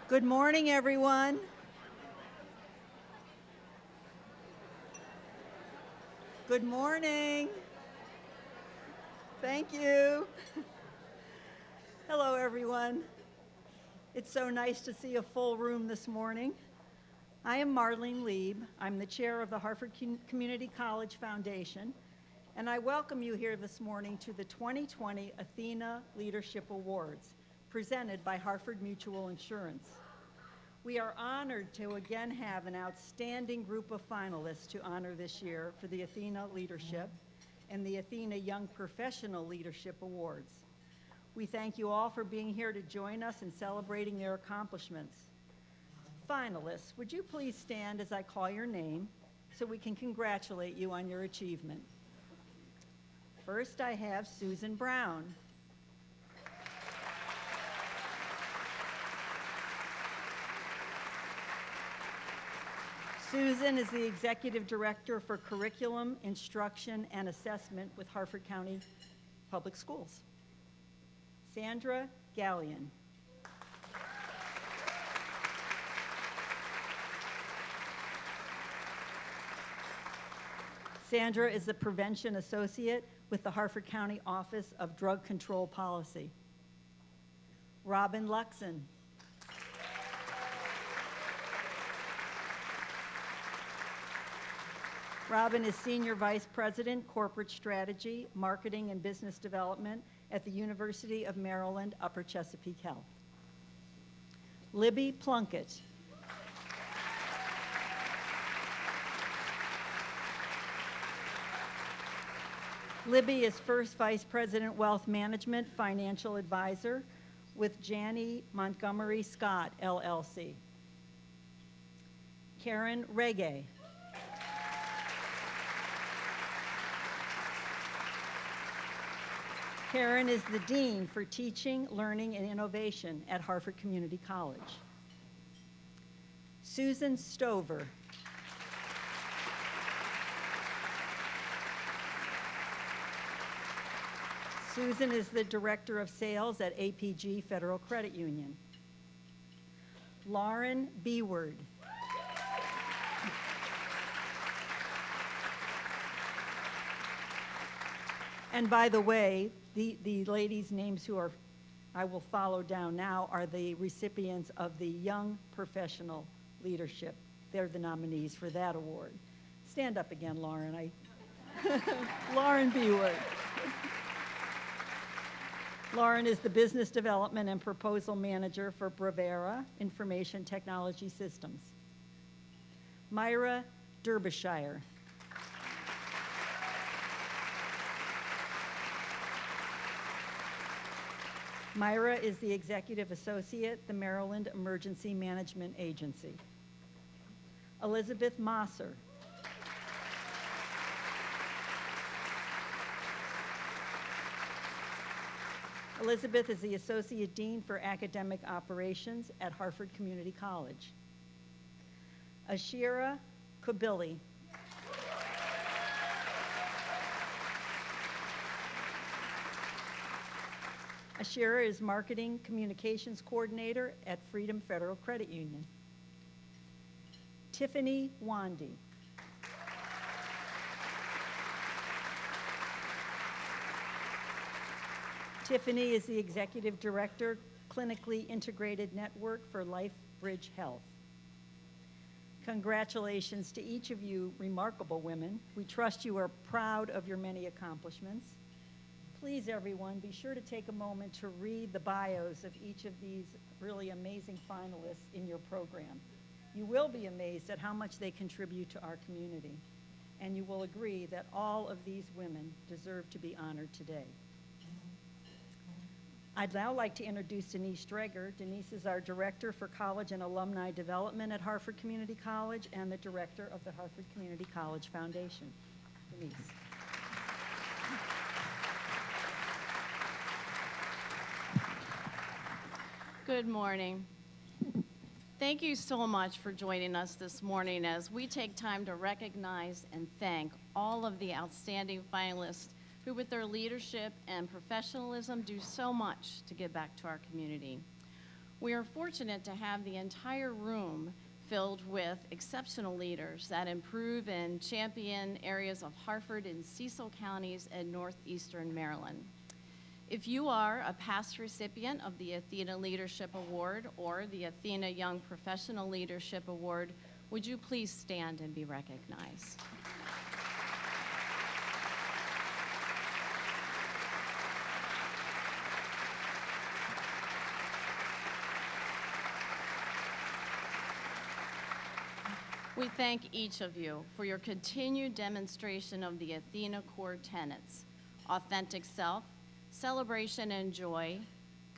Good morning, everyone. Good morning. Thank you. Hello, everyone. It's so nice to see a full room this morning. I am Marlene Lieb. I'm the chair of the Harford Community College Foundation, and I welcome you here this morning to the 2020 ATHENA Leadership Awards, presented by Harford Mutual Insurance. We are honored to again have an outstanding group of finalists to honor this year for the ATHENA Leadership and the ATHENA Young Professional Leadership Awards. We thank you all for being here to join us in celebrating their accomplishments. Finalists, would you please stand as I call your name so we can congratulate you on your achievement? First, I have Susan Brown. Susan is the Executive Director for Curriculum, Instruction, and Assessment with Harford County Public Schools. Sandra Gallion. Sandra is the Prevention Associate with the Harford County Office of Drug Control Policy. Robin Luxon. Robin is Senior Vice President, Corporate Strategy, Marketing, and Business Development at the University of Maryland, Upper Chesapeake Health. Libby Plunkett. Libby is First Vice President, Wealth Management, Financial Advisor with Janney Montgomery Scott, LLC. Karen Reggae. Karen is the Dean for Teaching, Learning, and Innovation at Harford Community College. Susan Stover. Susan is the Director of Sales at APG Federal Credit Union. Lauren Beward. And by the way, the ladies' names who I will follow down now are the recipients of the Young Professional Leadership. They're the nominees for that award. Stand up again, Lauren. Lauren Beward. Lauren is the Business Development and Proposal Manager for Bravera Information Technology Systems. Myra Derbyshire. Myra is the Executive Associate, the Maryland Emergency Management Agency. Elizabeth Mosser. Elizabeth is the Associate Dean for Academic Operations at Harford Community College. Ashira Kabili. Ashira is Marketing Communications Coordinator at Freedom Federal Credit Union. Tiffany Wandy. Tiffany is the Executive Director, Clinically Integrated Network for LifeBridge Health. Congratulations to each of you remarkable women. We trust you are proud of your many accomplishments. Please, everyone, be sure to take a moment to read the bios of each of these really amazing finalists in your program. You will be amazed at how much they contribute to our community, and you will agree that all of these women deserve to be honored today. I'd now like to introduce Denise Dreger. Denise is our Director for College and Alumni Development at Harford Community College and the Director of the Harford Community College Foundation. Denise. Good morning. Thank you so much for joining us this morning as we take time to recognize and thank all of the outstanding finalists who with their leadership and professionalism do so much to give back to our community. We are fortunate to have the entire room filled with exceptional leaders that improve and champion areas of Harford and Cecil counties and northeastern Maryland. If you are a past recipient of the ATHENA Leadership Award or the ATHENA Young Professional Leadership Award, would you please stand and be recognized? We thank each of you for your continued demonstration of the ATHENA core tenets: authentic self, celebration and joy,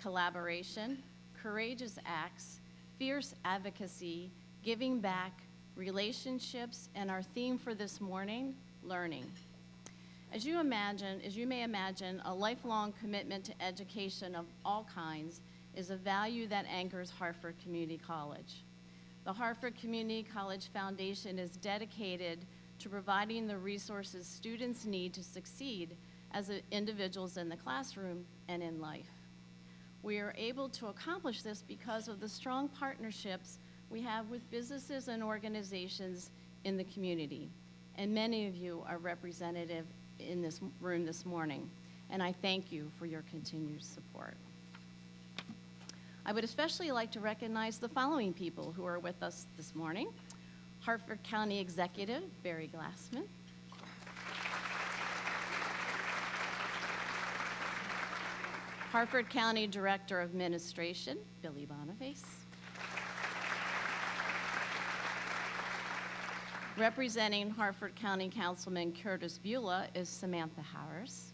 collaboration, courageous acts, fierce advocacy, giving back, relationships, and our theme for this morning, learning. As you may imagine, a lifelong commitment to education of all kinds is a value that anchors Harford Community College. The Harford Community College Foundation is dedicated to providing the resources students need to succeed as individuals in the classroom and in life. We are able to accomplish this because of the strong partnerships we have with businesses and organizations in the community, and many of you are representative in this room this morning, and I thank you for your continued support. I would especially like to recognize the following people who are with us this morning: Harford County Executive Barry Glassman, Harford County Director of Administration Billy Boniface, representing Harford County Councilman Curtis Beulah is Samantha Harris.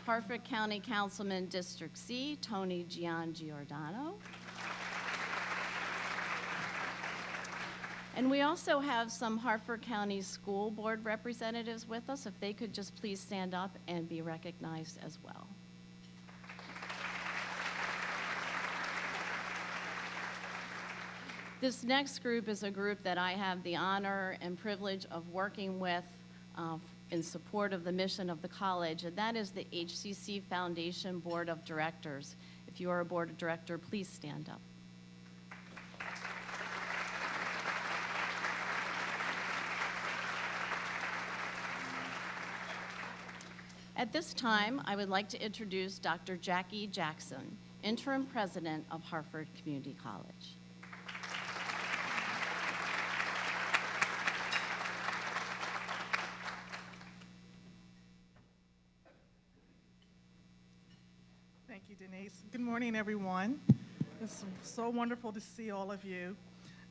Harford County Councilman District C, Tony Giangiordano. And we also have some Harford County School Board representatives with us. If they could just please stand up and be recognized as well. This next group is a group that I have the honor and privilege of working with in support of the mission of the college, and that is the HCC Foundation Board of Directors. If you are a board of director, please stand up. At this time, I would like to introduce Dr. Jackie Jackson, interim president of Harford Community College. Thank you, Denise. Good morning, everyone. It's so wonderful to see all of you.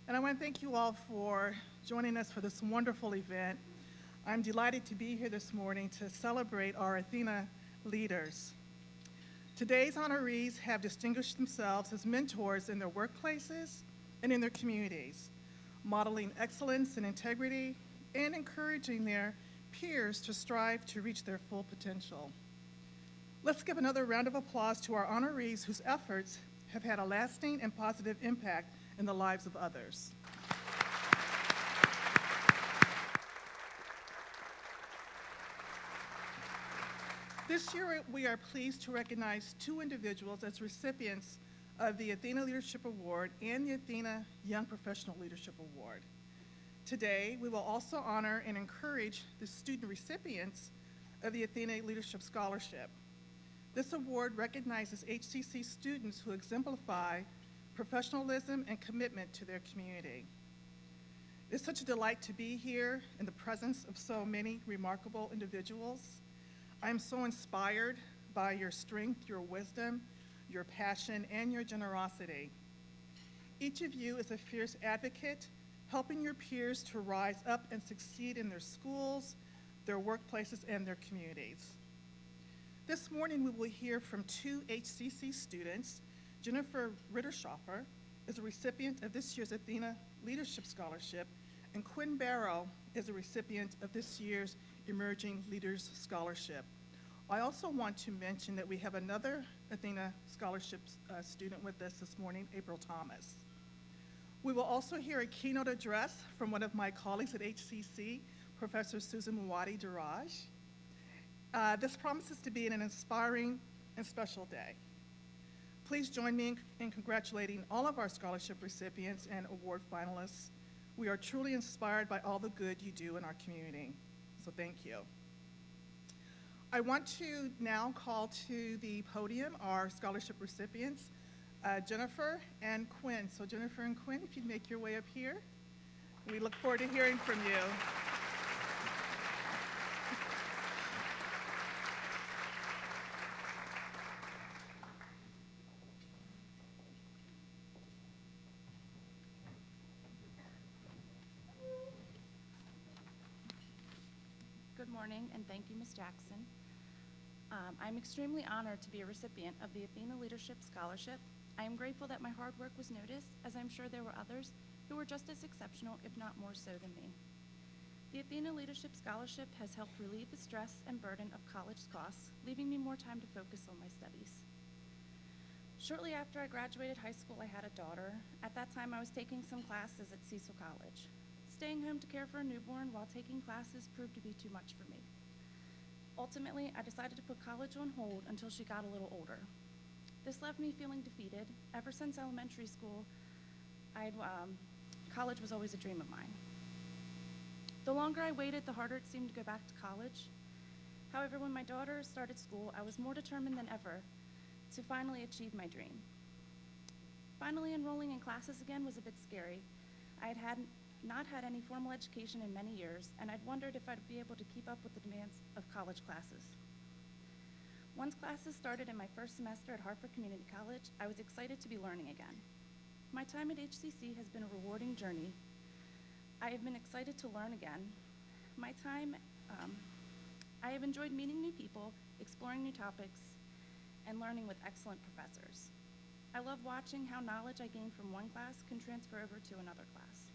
And I want to thank you all for joining us for this wonderful event. I'm delighted to be here this morning to celebrate our ATHENA leaders. Today's honorees have distinguished themselves as mentors in their workplaces and in their communities, modeling excellence and integrity and encouraging their peers to strive to reach their full potential. Let's give another round of applause to our honorees whose efforts have had a lasting and positive impact in the lives of others. This year, we are pleased to recognize two individuals as recipients of the ATHENA Leadership Award and the ATHENA Young Professional Leadership Award. Today, we will also honor and encourage the student recipients of the ATHENA Leadership Scholarship. This award recognizes HCC students who exemplify professionalism and commitment to their community. It's such a delight to be here in the presence of so many remarkable individuals. I am so inspired by your strength, your wisdom, your passion, and your generosity. Each of you is a fierce advocate, helping your peers to rise up and succeed in their schools, their workplaces, and their communities. This morning, we will hear from two HCC students. Jennifer Ritterschoffer is a recipient of this year's ATHENA Leadership Scholarship, and Quinn Barrow is a recipient of this year's Emerging Leaders Scholarship. I also want to mention that we have another ATHENA Scholarship student with us this morning, April Thomas. We will also hear a keynote address from one of my colleagues at HCC, Professor Susan Muwadi Daraj. This promises to be an inspiring and special day. Please join me in congratulating all of our scholarship recipients and award finalists. We are truly inspired by all the good you do in our community, so thank you. I want to now call to the podium our scholarship recipients, Jennifer and Quinn. So Jennifer and Quinn, if you'd make your way up here. We look forward to hearing from you. Good morning, and thank you, Ms. Jackson. I'm extremely honored to be a recipient of the Athena Leadership Scholarship. I am grateful that my hard work was noticed, as I'm sure there were others who were just as exceptional, if not more so than me. The Athena Leadership Scholarship has helped relieve the stress and burden of college costs, leaving me more time to focus on my studies. Shortly after I graduated high school, I had a daughter. At that time, I was taking some classes at Cecil College. Staying home to care for a newborn while taking classes proved to be too much for me. Ultimately, I decided to put college on hold until she got a little older. This left me feeling defeated. Ever since elementary school, college was always a dream of mine. The longer I waited, the harder it seemed to go back to college. However, when my daughter started school, I was more determined than ever to finally achieve my dream. Finally enrolling in classes again was a bit scary. I had not had any formal education in many years, and I'd wondered if I'd be able to keep up with the demands of college classes. Once classes started in my first semester at Hartford Community College, I was excited to be learning again. My time at HCC has been a rewarding journey. I have been excited to learn again. I have enjoyed meeting new people, exploring new topics, and learning with excellent professors. I love watching how knowledge I gain from one class can transfer over to another class.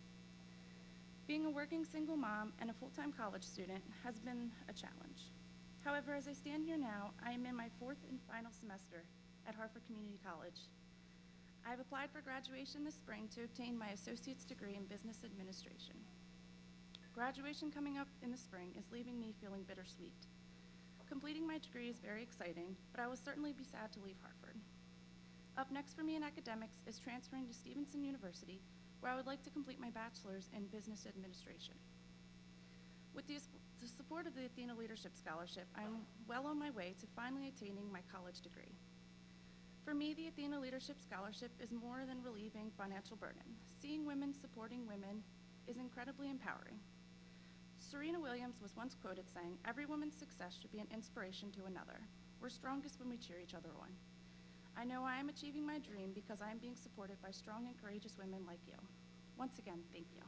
Being a working single mom and a full-time college student has been a challenge. However, as I stand here now, I am in my fourth and final semester at Hartford Community College. I have applied for graduation this spring to obtain my associate's degree in business administration. Graduation coming up in the spring is leaving me feeling bittersweet. Completing my degree is very exciting, but I will certainly be sad to leave Hartford. Up next for me in academics is transferring to Stevenson University, where I would like to complete my bachelor's in business administration. With the support of the Athena Leadership Scholarship, I'm well on my way to finally attaining my college degree. For me, the Athena Leadership Scholarship is more than relieving financial burden. Seeing women supporting women is incredibly empowering. Serena Williams was once quoted saying, "Every woman's success should be an inspiration to another. We're strongest when we cheer each other on." I know I am achieving my dream because I am being supported by strong and courageous women like you. Once again, thank you.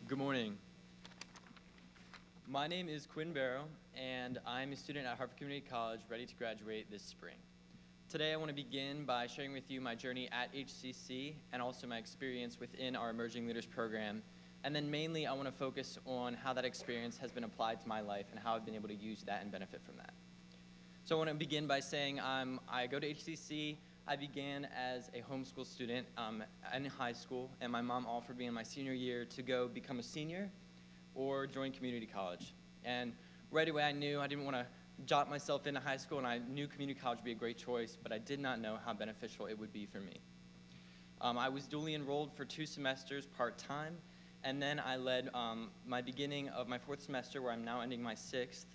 Good morning. My name is Quinn Barrow, and I'm a student at Hartford Community College ready to graduate this spring. Today I want to begin by sharing with you my journey at HCC and also my experience within our Emerging Leaders program. And then mainly I want to focus on how that experience has been applied to my life and how I've been able to use that and benefit from that. So I want to begin by saying I go to HCC. I began as a homeschool student in high school, and my mom offered me in my senior year to go become a senior or join community college. And right away I knew I didn't want to jot myself into high school, and I knew community college would be a great choice, but I did not know how beneficial it would be for me. I was dually enrolled for 2 semesters part-time, and then I led my beginning of my 4th semester, where I'm now ending my 6th,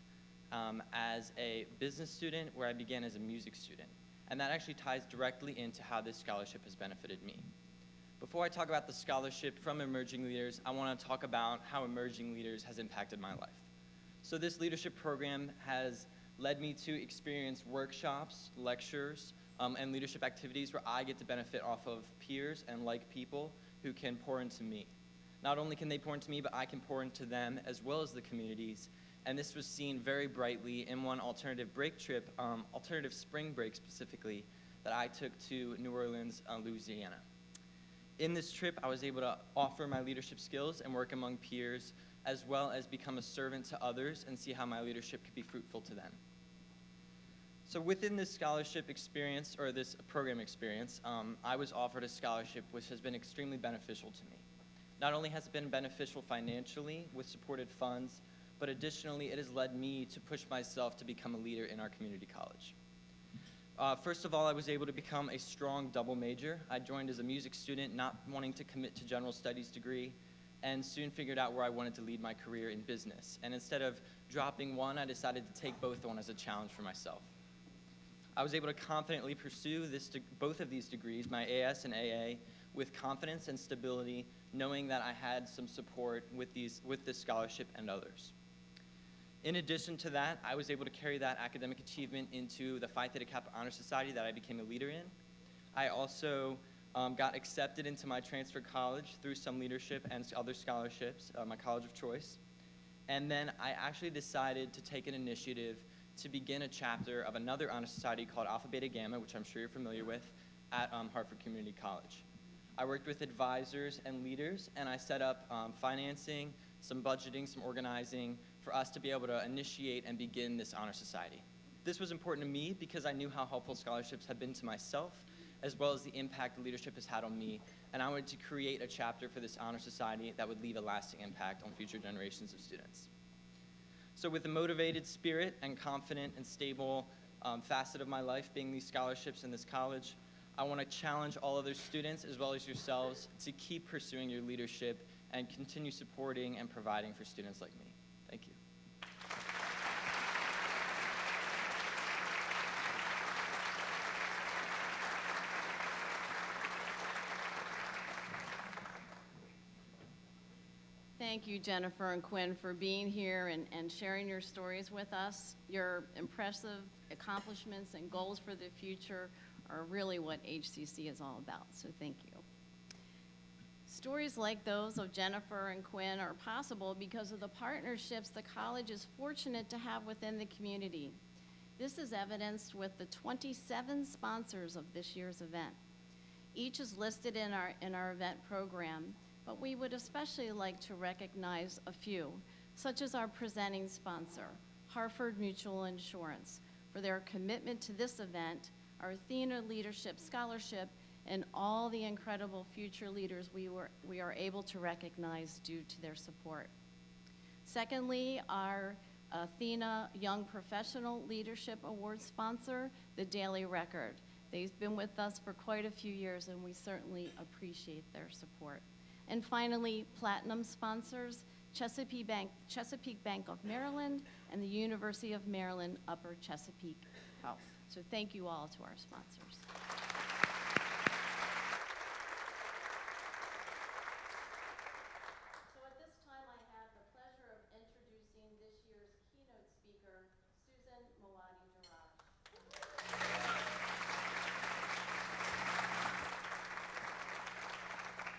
as a business student, where I began as a music student. And that actually ties directly into how this scholarship has benefited me. Before I talk about the scholarship from Emerging Leaders, I want to talk about how Emerging Leaders has impacted my life. So this leadership program has led me to experience workshops, lectures, and leadership activities where I get to benefit off of peers and like people who can pour into me. Not only can they pour into me, but I can pour into them as well as the communities. And this was seen very brightly in one alternative break trip, alternative spring break specifically, that I took to New Orleans, Louisiana. In this trip, I was able to offer my leadership skills and work among peers, as well as become a servant to others and see how my leadership could be fruitful to them. So within this scholarship experience, or this program experience, I was offered a scholarship which has been extremely beneficial to me. Not only has it been beneficial financially with supported funds, but additionally it has led me to push myself to become a leader in our community college. First of all, I was able to become a strong double major. I joined as a music student, not wanting to commit to general studies degree, and soon figured out where I wanted to lead my career in business. And instead of dropping one, I decided to take both on as a challenge for myself. I was able to confidently pursue both of these degrees, my AS and AA, with confidence and stability, knowing that I had some support with this scholarship and others. In addition to that, I was able to carry that academic achievement into the Phi Theta Kappa Honor Society that I became a leader in. I also got accepted into my transfer college through some leadership and other scholarships, my college of choice. And then I actually decided to take an initiative to begin a chapter of another honor society called Alpha Beta Gamma, which I'm sure you're familiar with, at Hartford Community College. I worked with advisors and leaders, and I set up financing, some budgeting, some organizing for us to be able to initiate and begin this honor society. This was important to me because I knew how helpful scholarships had been to myself, as well as the impact the leadership has had on me, and I wanted to create a chapter for this honor society that would leave a lasting impact on future generations of students. So with a motivated spirit and confident and stable facet of my life being these scholarships in this college, I want to challenge all other students as well as yourselves to keep pursuing your leadership and continue supporting and providing for students like me. Thank you. Thank you, Jennifer and Quinn, for being here and sharing your stories with us. Your impressive accomplishments and goals for the future are really what HCC is all about, so thank you. Stories like those of Jennifer and Quinn are possible because of the partnerships the college is fortunate to have within the community. This is evidenced with the 27 sponsors of this year's event. Each is listed in our event program, but we would especially like to recognize a few, such as our presenting sponsor, Hartford Mutual Insurance, for their commitment to this event, our ATHENA Leadership Scholarship, and all the incredible future leaders we are able to recognize due to their support. Secondly, our ATHENA Young Professional Leadership Award sponsor, the Daily Record. They've been with us for quite a few years, and we certainly appreciate their support. And finally, platinum sponsors, Chesapeake Bank of Maryland and the University of Maryland Upper Chesapeake Health. So thank you all to our sponsors. So at this time, I have the pleasure of introducing this year's keynote speaker, Susan Mawadi-Jarraj.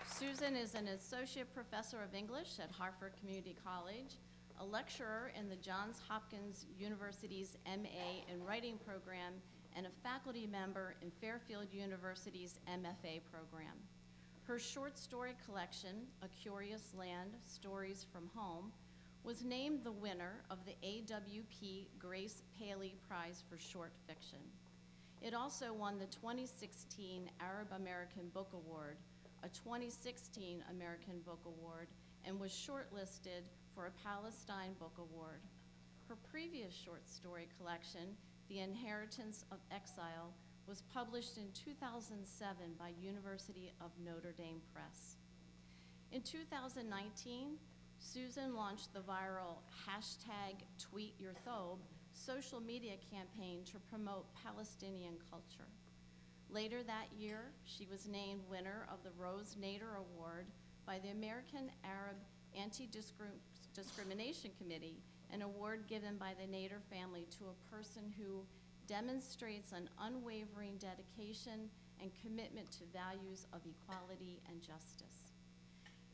Susan is an associate professor of English at Hartford Community College, a lecturer in the Johns Hopkins University's MA in Writing program, and a faculty member in Fairfield University's MFA program. Her short story collection, A Curious Land, Stories from Home, was named the winner of the AWP Grace Paley Prize for Short Fiction. It also won the 2016 Arab American Book Award, a 2016 American Book Award, and was shortlisted for a Palestine Book Award. Her previous short story collection, The Inheritance of Exile, was published in 2007 by University of Notre Dame Press. In 2019, Susan launched the viral #TweetYourThobe social media campaign to promote Palestinian culture. Later that year, she was named winner of the Rose Nader Award by the American Arab Anti-Discrimination Committee, an award given by the Nader family to a person who demonstrates an unwavering dedication and commitment to values of equality and justice.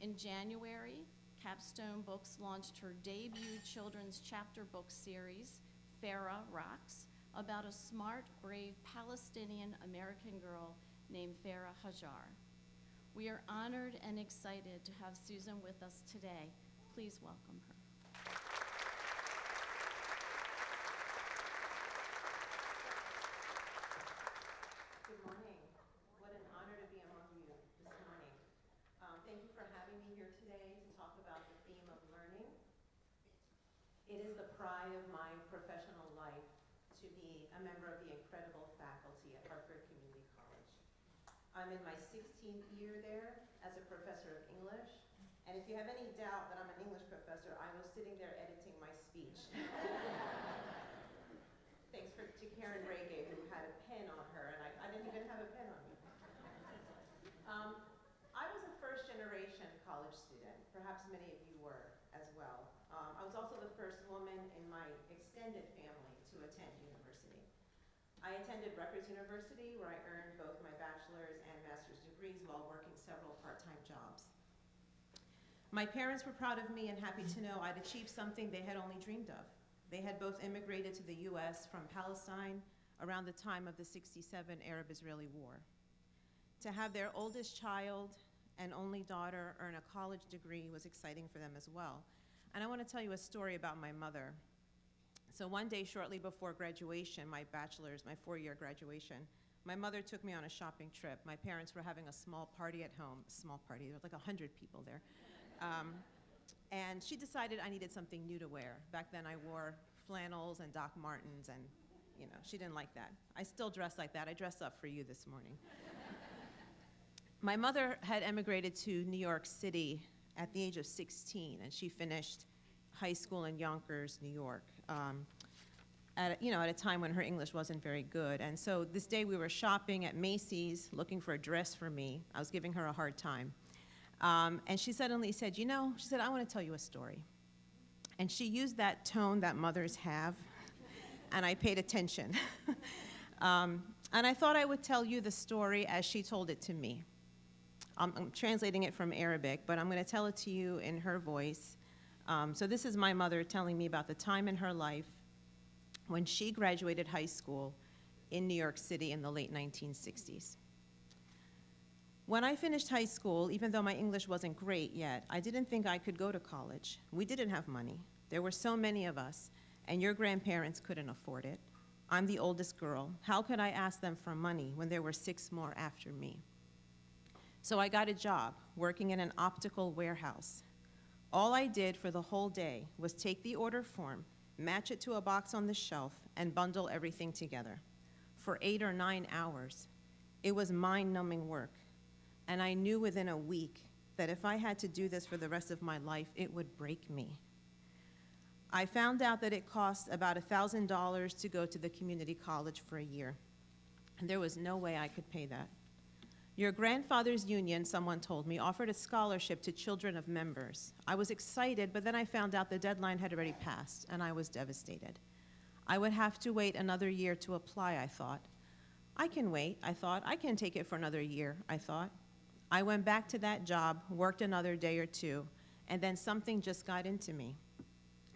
In January, Capstone Books launched her debut children's chapter book series, Farah Rocks, about a smart, brave Palestinian-American girl named Farah Hajar. We are honored and excited to have Susan with us today. Please welcome her. It is the pride of my professional life to be a member of the incredible faculty at Hartford Community College. I'm in my 16th year there as a professor of English, and if you have any doubt that I'm an English professor, I was sitting there editing my speech. Thanks to Karen Rege, who had a pen on her, and I didn't even have a pen on me. I was a first-generation college student. Perhaps many of you were as well. I was also the first woman in my extended family to attend university. I attended Rutgers University, where I earned both my bachelor's and master's degrees while working several part-time jobs. My parents were proud of me and happy to know I'd achieved something they had only dreamed of. They had both immigrated to the US from Palestine around the time of the '67 Arab-Israeli War. To have their oldest child and only daughter earn a college degree was exciting for them as well. And I want to tell you a story about my mother. So one day shortly before graduation, my bachelor's, my 4-year graduation, my mother took me on a shopping trip. My parents were having a small party at home, a small party, there were like 100 people there. And she decided I needed something new to wear. Back then I wore flannels and Doc Martens, and you know, she didn't like that. I still dress like that. I dress up for you this morning. My mother had emigrated to New York City at the age of 16, and she finished high school in Yonkers, New York, at a time when her English wasn't very good. And so this day we were shopping at Macy's, looking for a dress for me. I was giving her a hard time. And she suddenly said, she said, I want to tell you a story. And she used that tone that mothers have, and I paid attention. And I thought I would tell you the story as she told it to me. I'm translating it from Arabic, but I'm going to tell it to you in her voice. So this is my mother telling me about the time in her life when she graduated high school in New York City in the late 1960s. When I finished high school, even though my English wasn't great yet, I didn't think I could go to college. We didn't have money. There were so many of us, and your grandparents couldn't afford it. I'm the oldest girl. How could I ask them for money when there were 6 more after me? So I got a job working in an optical warehouse. All I did for the whole day was take the order form, match it to a box on the shelf, and bundle everything together. For 8 or 9 hours. It was mind-numbing work. And I knew within a week that if I had to do this for the rest of my life, it would break me. I found out that it cost about $1,000 to go to the community college for a year. And there was no way I could pay that. Your grandfather's union, someone told me, offered a scholarship to children of members. I was excited, but then I found out the deadline had already passed, and I was devastated. I would have to wait another year to apply, I thought. I can wait, I thought. I can take it for another year, I thought. I went back to that job, worked another day or two, and then something just got into me.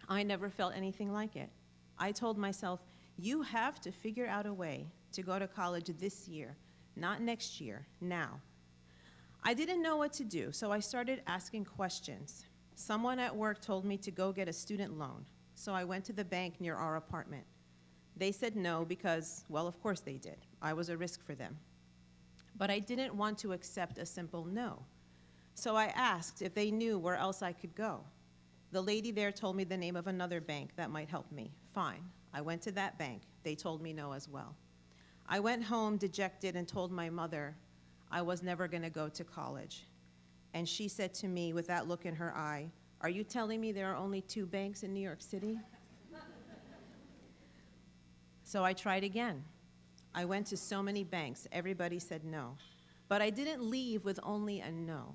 I never felt anything like it. I told myself, you have to figure out a way to go to college this year. Not next year, now. I didn't know what to do, so I started asking questions. Someone at work told me to go get a student loan, so I went to the bank near our apartment. They said no because, well, of course they did. I was a risk for them. But I didn't want to accept a simple no. So I asked if they knew where else I could go. The lady there told me the name of another bank that might help me. Fine. I went to that bank. They told me no as well. I went home dejected and told my mother I was never going to go to college. And she said to me with that look in her eye, are you telling me there are only 2 banks in New York City? So I tried again. I went to so many banks. Everybody said no. But I didn't leave with only a no.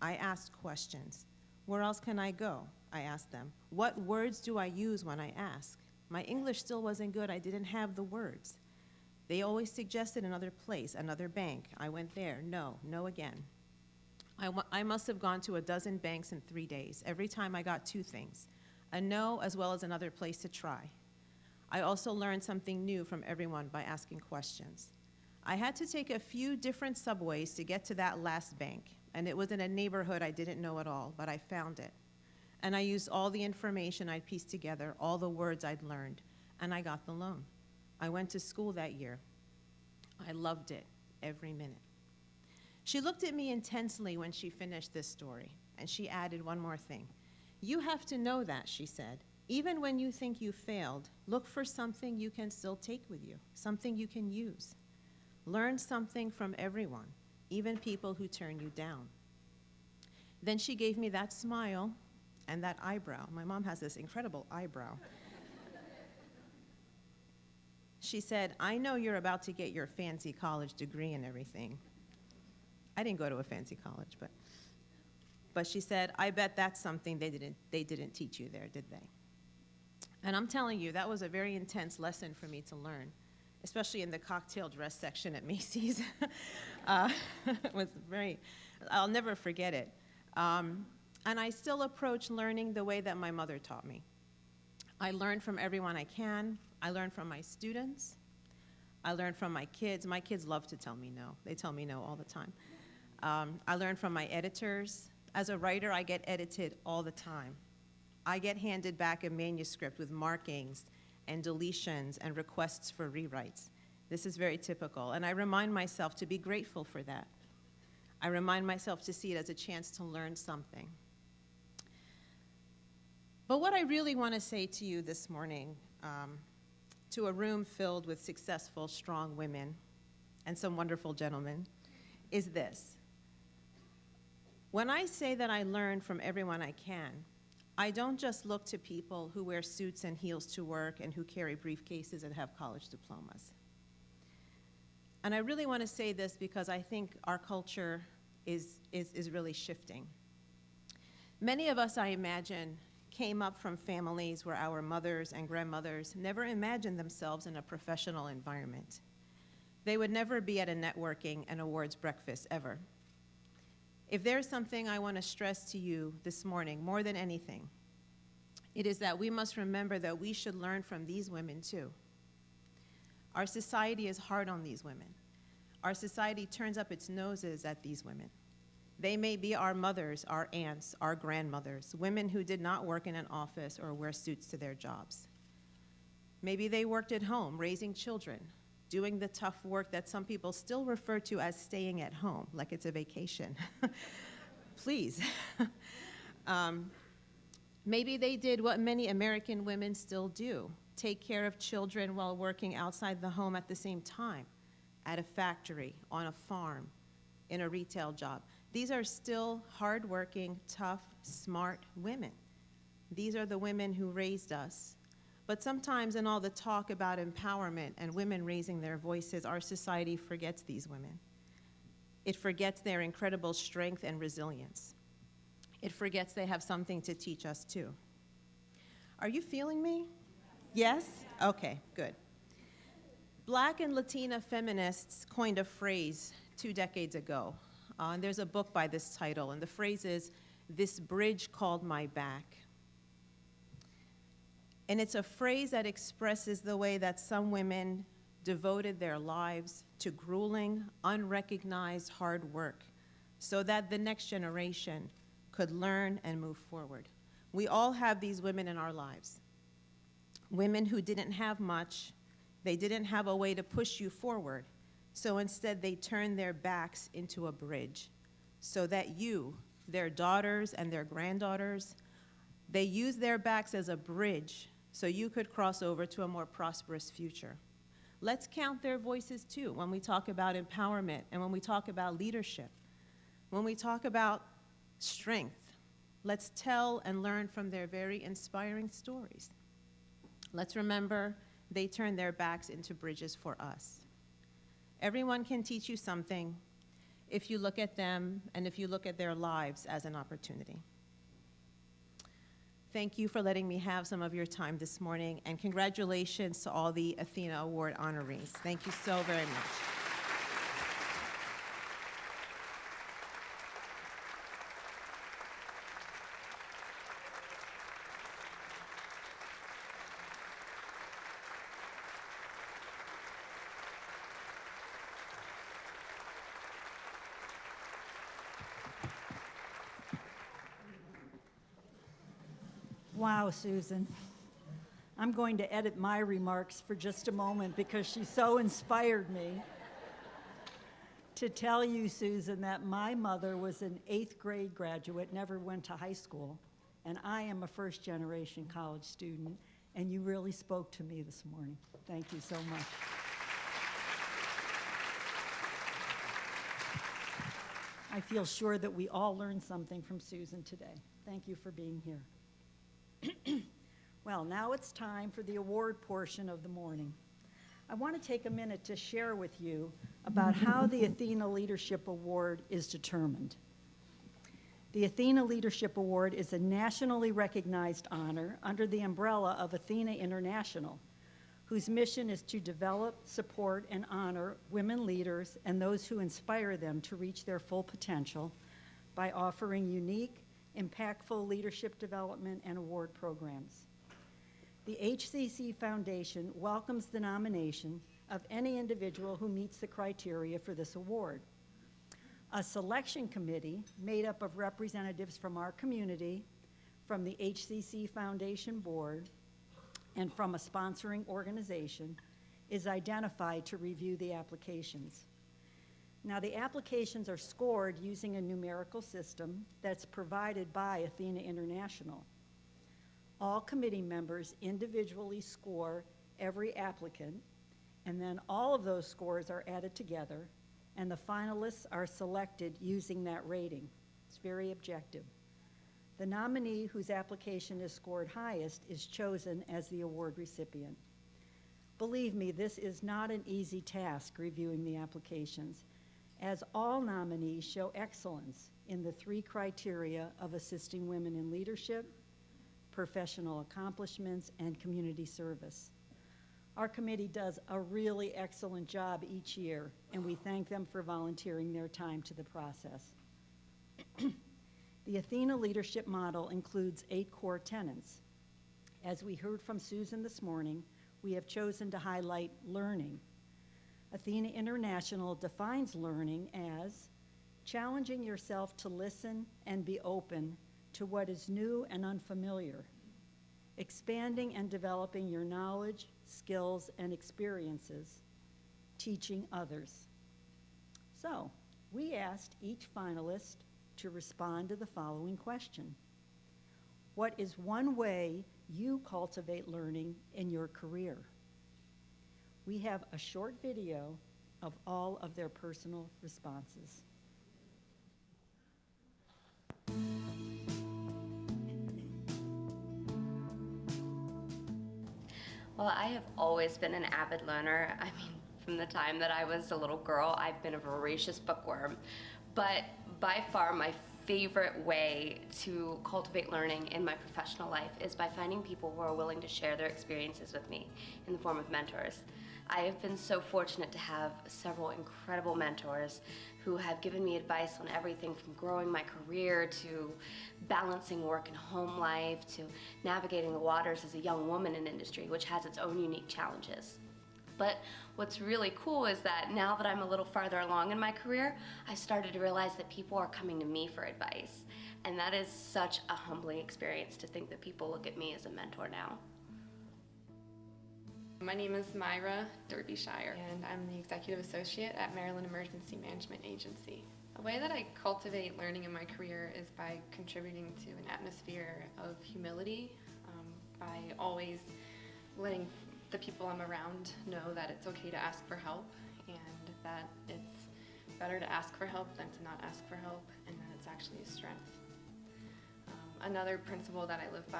I asked questions. Where else can I go? I asked them. What words do I use when I ask? My English still wasn't good. I didn't have the words. They always suggested another place, another bank. I went there. No, no again. I must have gone to a dozen banks in 3 days. Every time I got 2 things, a no as well as another place to try. I also learned something new from everyone by asking questions. I had to take a few different subways to get to that last bank, and it was in a neighborhood I didn't know at all, but I found it. And I used all the information I'd pieced together, all the words I'd learned, and I got the loan. I went to school that year. I loved it, every minute. She looked at me intensely when she finished this story, and she added one more thing. You have to know that, she said. Even when you think you failed, look for something you can still take with you, something you can use. Learn something from everyone, even people who turn you down. Then she gave me that smile and that eyebrow. My mom has this incredible eyebrow. She said, I know you're about to get your fancy college degree and everything. I didn't go to a fancy college, but she said, I bet that's something they didn't teach you there, did they? And I'm telling you, that was a very intense lesson for me to learn, especially in the cocktail dress section at Macy's. It was I'll never forget it. And I still approach learning the way that my mother taught me. I learn from everyone I can. I learn from my students. I learn from my kids. My kids love to tell me no. They tell me no all the time. I learn from my editors. As a writer, I get edited all the time. I get handed back a manuscript with markings and deletions and requests for rewrites. This is very typical, and I remind myself to be grateful for that. I remind myself to see it as a chance to learn something. But what I really want to say to you this morning, to a room filled with successful, strong women and some wonderful gentlemen, is this. When I say that I learn from everyone I can, I don't just look to people who wear suits and heels to work and who carry briefcases and have college diplomas. And I really want to say this because I think our culture is really shifting. Many of us, I imagine, came up from families where our mothers and grandmothers never imagined themselves in a professional environment. They would never be at a networking and awards breakfast, ever. If there's something I want to stress to you this morning, more than anything, it is that we must remember that we should learn from these women too. Our society is hard on these women. Our society turns up its noses at these women. They may be our mothers, our aunts, our grandmothers, women who did not work in an office or wear suits to their jobs. Maybe they worked at home, raising children, doing the tough work that some people still refer to as staying at home, like it's a vacation. Please. Maybe they did what many American women still do, take care of children while working outside the home at the same time, at a factory, on a farm, in a retail job. These are still hardworking, tough, smart women. These are the women who raised us. But sometimes in all the talk about empowerment and women raising their voices, our society forgets these women. It forgets their incredible strength and resilience. It forgets they have something to teach us too. Are you feeling me? Yes? Okay, good. Black and Latina feminists coined a phrase 2 decades ago. And there's a book by this title, and the phrase is, "This bridge called my back." And it's a phrase that expresses the way that some women devoted their lives to grueling, unrecognized hard work so that the next generation could learn and move forward. We all have these women in our lives. Women who didn't have much, they didn't have a way to push you forward, so instead they turned their backs into a bridge so that you, their daughters and their granddaughters, they used their backs as a bridge so you could cross over to a more prosperous future. Let's count their voices too when we talk about empowerment and when we talk about leadership. When we talk about strength, let's tell and learn from their very inspiring stories. Let's remember they turned their backs into bridges for us. Everyone can teach you something if you look at them and if you look at their lives as an opportunity. Thank you for letting me have some of your time this morning, and congratulations to all the ATHENA Award honorees. Thank you so very much. Wow, Susan. I'm going to edit my remarks for just a moment because she so inspired me to tell you, Susan, that my mother was an 8th grade graduate, never went to high school, and I am a first-generation college student, and you really spoke to me this morning. Thank you so much. I feel sure that we all learned something from Susan today. Thank you for being here. Well, now it's time for the award portion of the morning. I want to take a minute to share with you about how the ATHENA Leadership Award is determined. The ATHENA Leadership Award is a nationally recognized honor under the umbrella of ATHENA International, whose mission is to develop, support, and honor women leaders and those who inspire them to reach their full potential by offering unique, impactful leadership development and award programs. The HCC Foundation welcomes the nomination of any individual who meets the criteria for this award. A selection committee made up of representatives from our community, from the HCC Foundation Board, and from a sponsoring organization is identified to review the applications. Now, the applications are scored using a numerical system that's provided by ATHENA International. All committee members individually score every applicant, and then all of those scores are added together, and the finalists are selected using that rating. It's very objective. The nominee whose application is scored highest is chosen as the award recipient. Believe me, this is not an easy task reviewing the applications, as all nominees show excellence in the 3 criteria of assisting women in leadership, professional accomplishments, and community service. Our committee does a really excellent job each year, and we thank them for volunteering their time to the process. The ATHENA leadership model includes 8 core tenets. As we heard from Susan this morning, we have chosen to highlight learning. ATHENA International defines learning as challenging yourself to listen and be open to what is new and unfamiliar, expanding and developing your knowledge, skills, and experiences, teaching others. So, we asked each finalist to respond to the following question. What is one way you cultivate learning in your career? We have a short video of all of their personal responses. Well, I have always been an avid learner. I mean, from the time that I was a little girl, I've been a voracious bookworm. But by far, my favorite way to cultivate learning in my professional life is by finding people who are willing to share their experiences with me in the form of mentors. I have been so fortunate to have several incredible mentors who have given me advice on everything from growing my career to balancing work and home life to navigating the waters as a young woman in industry, which has its own unique challenges. But what's really cool is that now that I'm a little farther along in my career, I started to realize that people are coming to me for advice. And that is such a humbling experience to think that people look at me as a mentor now. My name is Myra Derbyshire, and I'm the Executive Associate at Maryland Emergency Management Agency. A way that I cultivate learning in my career is by contributing to an atmosphere of humility, by always letting the people I'm around know that it's okay to ask for help, and that it's better to ask for help than to not ask for help, and that it's actually a strength. Another principle that I live by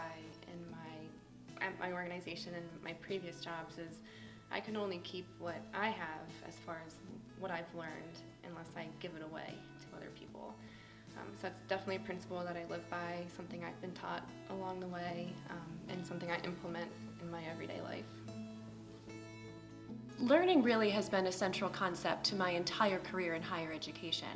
at my organization and my previous jobs is I can only keep what I have as far as what I've learned unless I give it away to other people. So that's definitely a principle that I live by, something I've been taught along the way, and something I implement in my everyday life. Learning really has been a central concept to my entire career in higher education.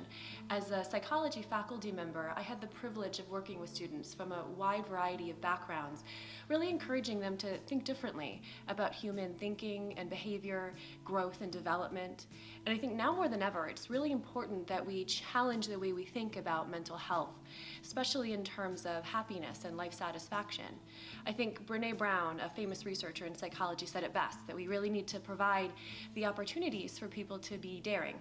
As a psychology faculty member, I had the privilege of working with students from a wide variety of backgrounds, really encouraging them to think differently about human thinking and behavior, growth and development. And I think now more than ever, it's really important that we challenge the way we think about mental health, especially in terms of happiness and life satisfaction. I think Brené Brown, a famous researcher in psychology, said it best, that we really need to provide the opportunities for people to be daring.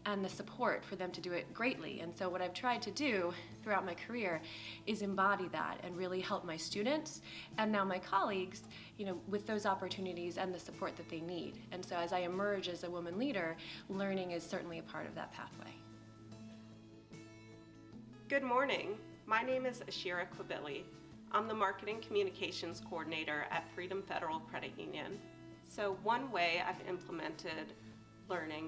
and the support for them to do it greatly. And so what I've tried to do throughout my career is embody that and really help my students and now my colleagues, with those opportunities and the support that they need. And so as I emerge as a woman leader, learning is certainly a part of that pathway. Good morning. My name is Ashira Quabili. I'm the Marketing Communications Coordinator at Freedom Federal Credit Union. So one way I've implemented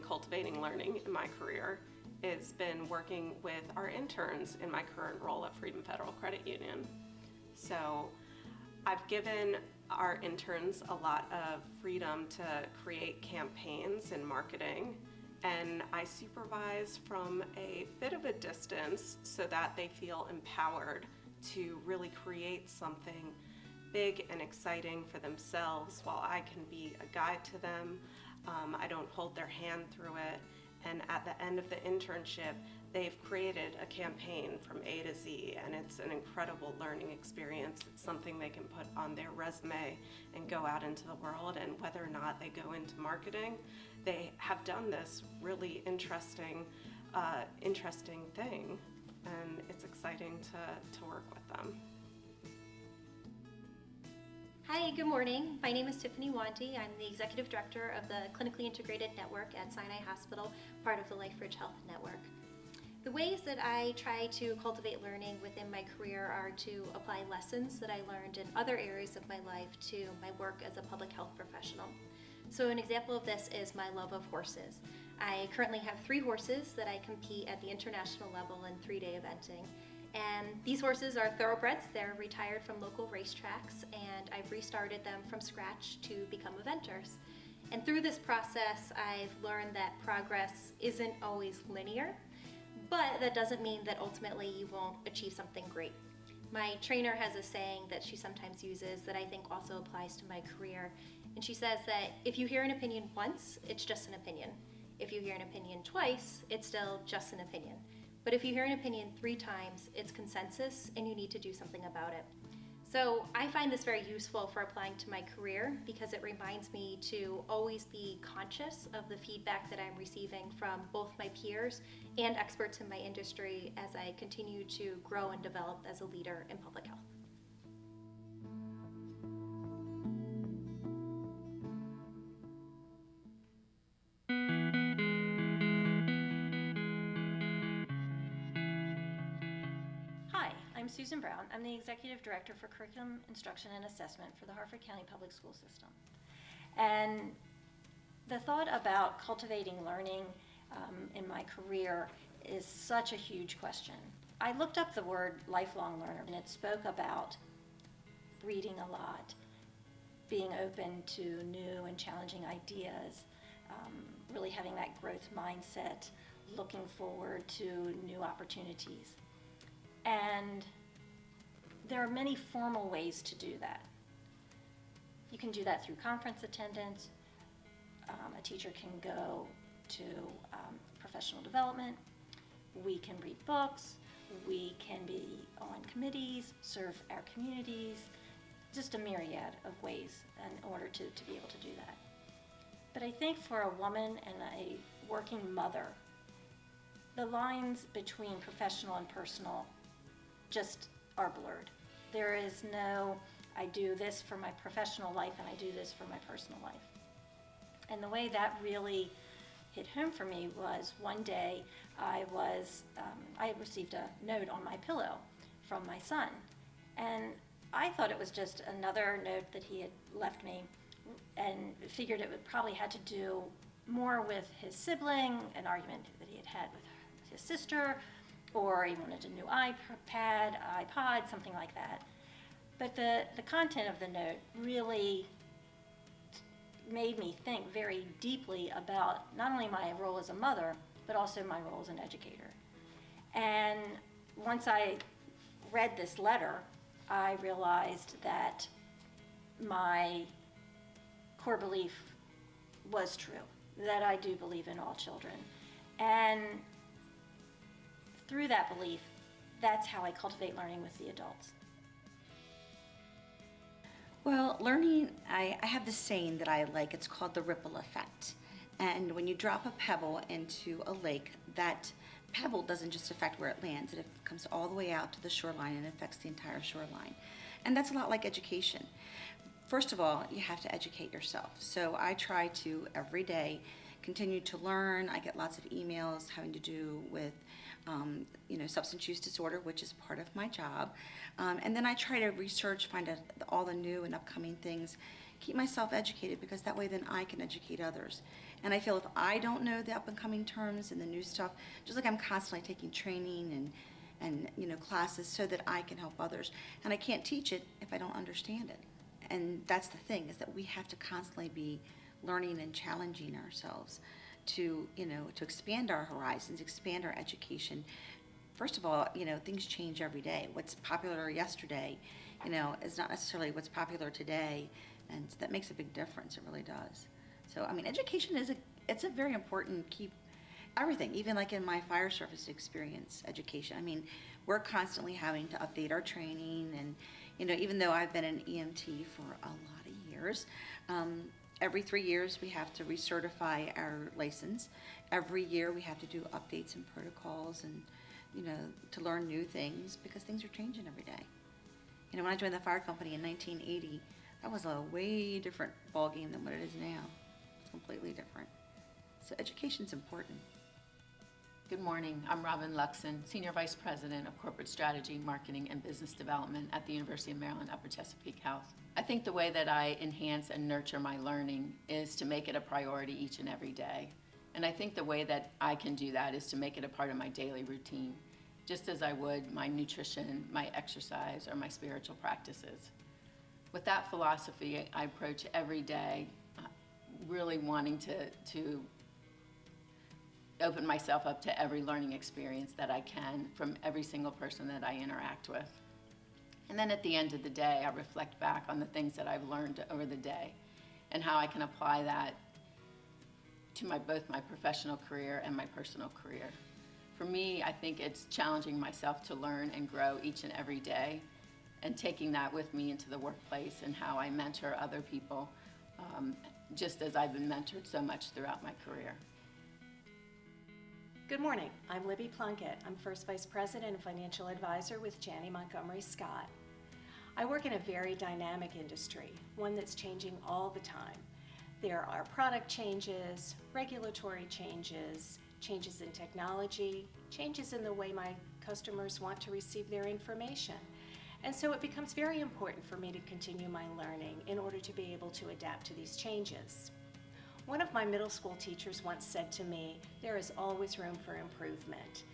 cultivating learning in my career has been working with our interns in my current role at Freedom Federal Credit Union. So I've given our interns a lot of freedom to create campaigns and marketing, and I supervise from a bit of a distance so that they feel empowered to really create something big and exciting for themselves while I can be a guide to them. I don't hold their hand through it, and at the end of the internship, they've created a campaign from A to Z, and it's an incredible learning experience. It's something they can put on their resume and go out into the world, and whether or not they go into marketing, they have done this really interesting thing, and it's exciting to work with them. Hi, good morning. My name is Tiffany Wanty. I'm the Executive Director of the Clinically Integrated Network at Sinai Hospital, part of the LifeBridge Health Network. The ways that I try to cultivate learning within my career are to apply lessons that I learned in other areas of my life to my work as a public health professional. So an example of this is my love of horses. I currently have 3 horses that I compete at the international level in 3-day eventing. And these horses are thoroughbreds. They're retired from local racetracks, and I've restarted them from scratch to become eventers. And through this process, I've learned that progress isn't always linear, but that doesn't mean that ultimately you won't achieve something great. My trainer has a saying that she sometimes uses that I think also applies to my career, and she says that if you hear an opinion once, it's just an opinion. If you hear an opinion twice, it's still just an opinion. But if you hear an opinion 3 times, it's consensus and you need to do something about it. So I find this very useful for applying to my career because it reminds me to always be conscious of the feedback that I'm receiving from both my peers and experts in my industry as I continue to grow and develop as a leader in public health. I'm Susan Brown. I'm the Executive Director for Curriculum, Instruction, and Assessment for the Harford County Public School System. And the thought about cultivating learning in my career is such a huge question. I looked up the word lifelong learner, and it spoke about reading a lot, being open to new and challenging ideas, really having that growth mindset, looking forward to new opportunities. And there are many formal ways to do that. You can do that through conference attendance. A teacher can go to professional development. We can read books. We can be on committees, serve our communities, just a myriad of ways in order to be able to do that. But I think for a woman and a working mother, the lines between professional and personal just are blurred. There is no, I do this for my professional life and I do this for my personal life. And the way that really hit home for me was one day I had received a note on my pillow from my son. And I thought it was just another note that he had left me and figured it would probably had to do more with his sibling, an argument that he had had with his sister, or he wanted a new iPod, something like that. But the content of the note really made me think very deeply about not only my role as a mother, but also my role as an educator. And once I read this letter, I realized that my core belief was true, that I do believe in all children. And through that belief, that's how I cultivate learning with the adults. Well, learning, I have this saying that I like, it's called the ripple effect. And when you drop a pebble into a lake, that pebble doesn't just affect where it lands, it comes all the way out to the shoreline and affects the entire shoreline. And that's a lot like education. First of all, you have to educate yourself. So I try to, every day, continue to learn. I get lots of emails having to do with substance use disorder, which is part of my job. And then I try to research, find out all the new and upcoming things, keep myself educated, because that way then I can educate others. And I feel if I don't know the up and coming terms and the new stuff, just like I'm constantly taking training and classes so that I can help others. And I can't teach it if I don't understand it. And that's the thing, is that we have to constantly be learning and challenging ourselves to expand our horizons, expand our education. First of all, things change every day. What's popular yesterday, is not necessarily what's popular today, and that makes a big difference. It really does. So, education it's a very important key. Everything, even like in my fire service experience, education. We're constantly having to update our training, and even though I've been an EMT for a lot of years, every 3 years we have to recertify our license. Every year we have to do updates and protocols, and to learn new things, because things are changing every day. When I joined the fire company in 1980, that was a way different ballgame than what it is now. It's completely different. So education's important. Good morning. I'm Robin Luxon, Senior Vice President of Corporate Strategy, Marketing, and Business Development at the University of Maryland, Upper Chesapeake Health. I think the way that I enhance and nurture my learning is to make it a priority each and every day. And I think the way that I can do that is to make it a part of my daily routine, just as I would my nutrition, my exercise, or my spiritual practices. With that philosophy, I approach every day really wanting to open myself up to every learning experience that I can from every single person that I interact with. And then at the end of the day, I reflect back on the things that I've learned over the day and how I can apply that to both my professional career and my personal career. For me, I think it's challenging myself to learn and grow each and every day, and taking that with me into the workplace and how I mentor other people, just as I've been mentored so much throughout my career. Good morning. I'm Libby Plunkett. I'm First Vice President and Financial Advisor with Janney Montgomery Scott. I work in a very dynamic industry, one that's changing all the time. There are product changes, regulatory changes, changes in technology, changes in the way my customers want to receive their information. And so it becomes very important for me to continue my learning in order to be able to adapt to these changes. One of my middle school teachers once said to me, "There is always room for improvement."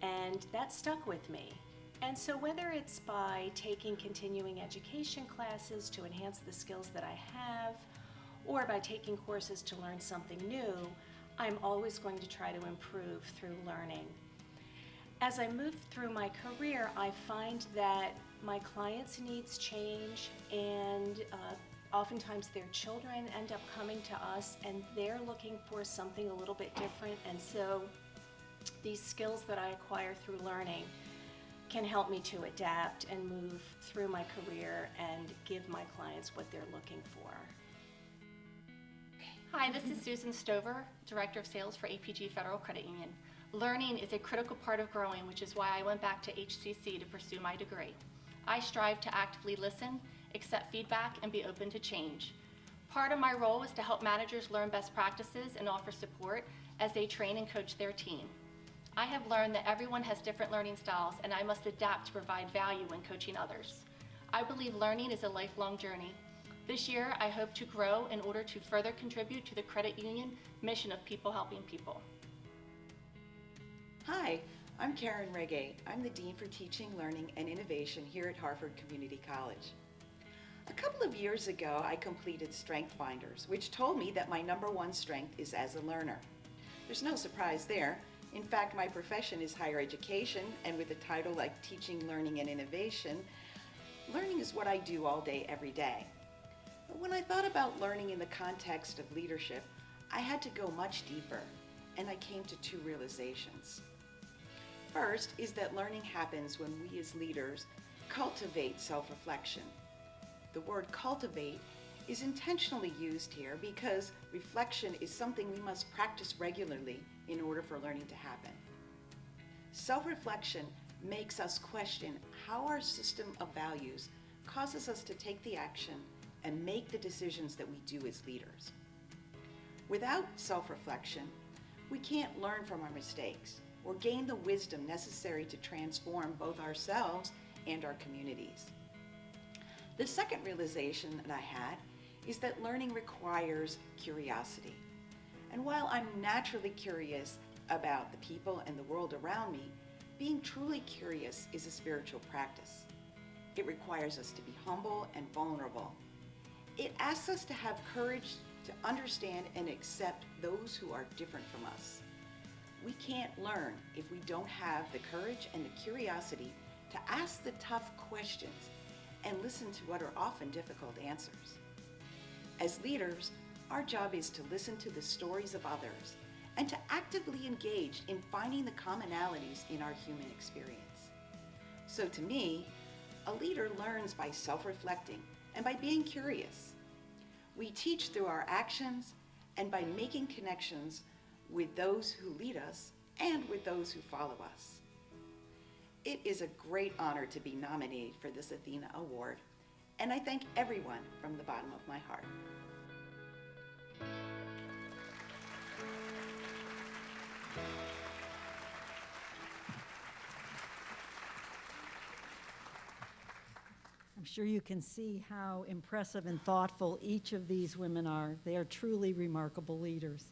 And that stuck with me. And so whether it's by taking continuing education classes to enhance the skills that I have, or by taking courses to learn something new, I'm always going to try to improve through learning. As I move through my career, I find that my clients' needs change, and oftentimes their children end up coming to us and they're looking for something a little bit different. And so these skills that I acquire through learning can help me to adapt and move through my career and give my clients what they're looking for. Hi, this is Susan Stover, Director of Sales for APG Federal Credit Union. Learning is a critical part of growing, which is why I went back to HCC to pursue my degree. I strive to actively listen, accept feedback, and be open to change. Part of my role is to help managers learn best practices and offer support as they train and coach their team. I have learned that everyone has different learning styles, and I must adapt to provide value when coaching others. I believe learning is a lifelong journey. This year, I hope to grow in order to further contribute to the credit union mission of people helping people. Hi, I'm Karen Regay. I'm the Dean for Teaching, Learning, and Innovation here at Harvard Community College. A couple of years ago, I completed Strength Finders, which told me that my #1 strength is as a learner. There's no surprise there. In fact, my profession is higher education, and with a title like Teaching, Learning, and Innovation, learning is what I do all day, every day. But when I thought about learning in the context of leadership, I had to go much deeper, and I came to 2 realizations. First is that learning happens when we as leaders cultivate self-reflection. The word cultivate is intentionally used here because reflection is something we must practice regularly in order for learning to happen. Self-reflection makes us question how our system of values causes us to take the action and make the decisions that we do as leaders. Without self-reflection, we can't learn from our mistakes or gain the wisdom necessary to transform both ourselves and our communities. The second realization that I had is that learning requires curiosity. And while I'm naturally curious about the people and the world around me, being truly curious is a spiritual practice. It requires us to be humble and vulnerable. It asks us to have courage to understand and accept those who are different from us. We can't learn if we don't have the courage and the curiosity to ask the tough questions and listen to what are often difficult answers. As leaders, our job is to listen to the stories of others and to actively engage in finding the commonalities in our human experience. So to me, a leader learns by self-reflecting and by being curious. We teach through our actions and by making connections with those who lead us and with those who follow us. It is a great honor to be nominated for this ATHENA Award, and I thank everyone from the bottom of my heart. I'm sure you can see how impressive and thoughtful each of these women are. They are truly remarkable leaders.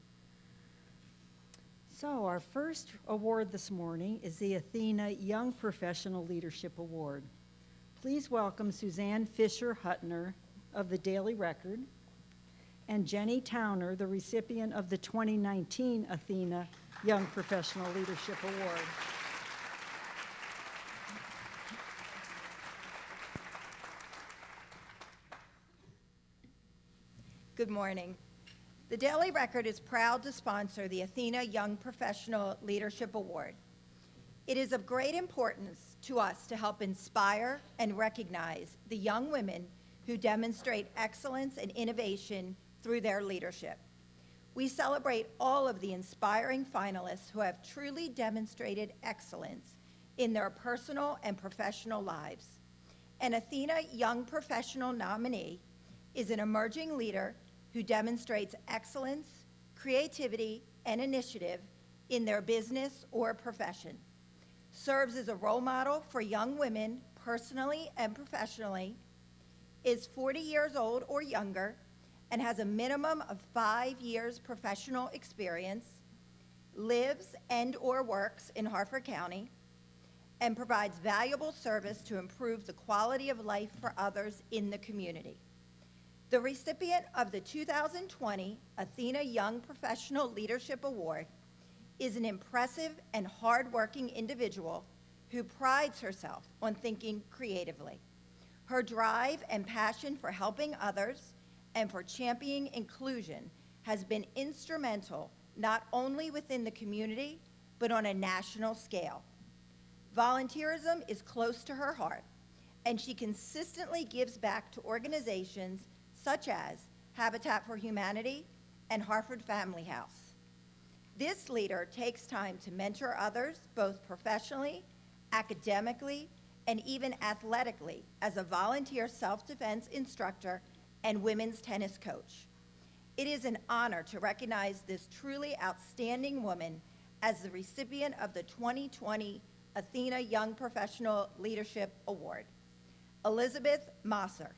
So our first award this morning is the ATHENA Young Professional Leadership Award. Please welcome Suzanne Fisher-Huttner of the Daily Record and Jenny Towner, the recipient of the 2019 ATHENA Young Professional Leadership Award. Good morning. The Daily Record is proud to sponsor the ATHENA Young Professional Leadership Award. It is of great importance to us to help inspire and recognize the young women who demonstrate excellence and innovation through their leadership. We celebrate all of the inspiring finalists who have truly demonstrated excellence in their personal and professional lives. An ATHENA Young Professional nominee is an emerging leader who demonstrates excellence, creativity, and initiative in their business or profession, serves as a role model for young women personally and professionally, is 40 years old or younger, and has a minimum of 5 years professional experience, lives and or works in Harford County, and provides valuable service to improve the quality of life for others in the community. The recipient of the 2020 ATHENA Young Professional Leadership Award is an impressive and hardworking individual who prides herself on thinking creatively. Her drive and passion for helping others and for championing inclusion has been instrumental not only within the community, but on a national scale. Volunteerism is close to her heart, and she consistently gives back to organizations such as Habitat for Humanity and Harford Family House. This leader takes time to mentor others, both professionally, academically, and even athletically as a volunteer self-defense instructor and women's tennis coach. It is an honor to recognize this truly outstanding woman as the recipient of the 2020 ATHENA Young Professional Leadership Award. Elizabeth Mosser.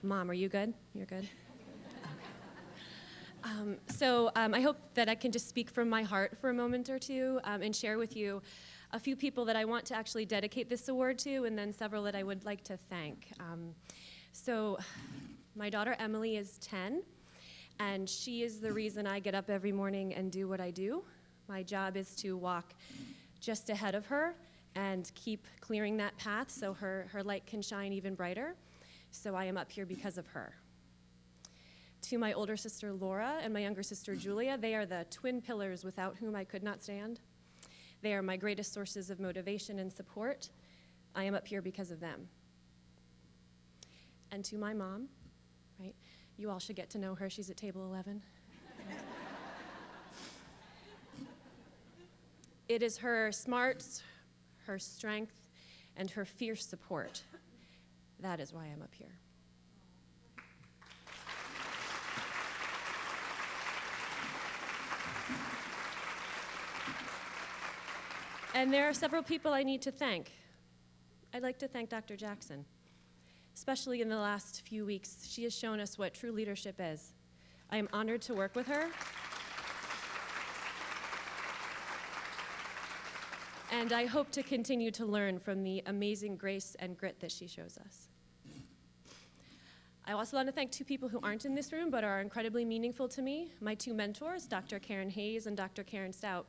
Mom, are you good? You're good? I hope that I can just speak from my heart for a moment or two and share with you a few people that I want to actually dedicate this award to, and then several that I would like to thank. So my daughter Emily is 10, and she is the reason I get up every morning and do what I do. My job is to walk just ahead of her and keep clearing that path so her light can shine even brighter. So I am up here because of her. To my older sister Laura and my younger sister Julia, they are the twin pillars without whom I could not stand. They are my greatest sources of motivation and support. I am up here because of them. And to my mom, right? You all should get to know her. She's at table 11. It is her smarts, her strength, and her fierce support. That is why I'm up here. And there are several people I need to thank. I'd like to thank Dr. Jackson. Especially in the last few weeks, she has shown us what true leadership is. I am honored to work with her. And I hope to continue to learn from the amazing grace and grit that she shows us. I also want to thank two people who aren't in this room but are incredibly meaningful to me, my two mentors, Dr. Karen Hayes and Dr. Karen Stout.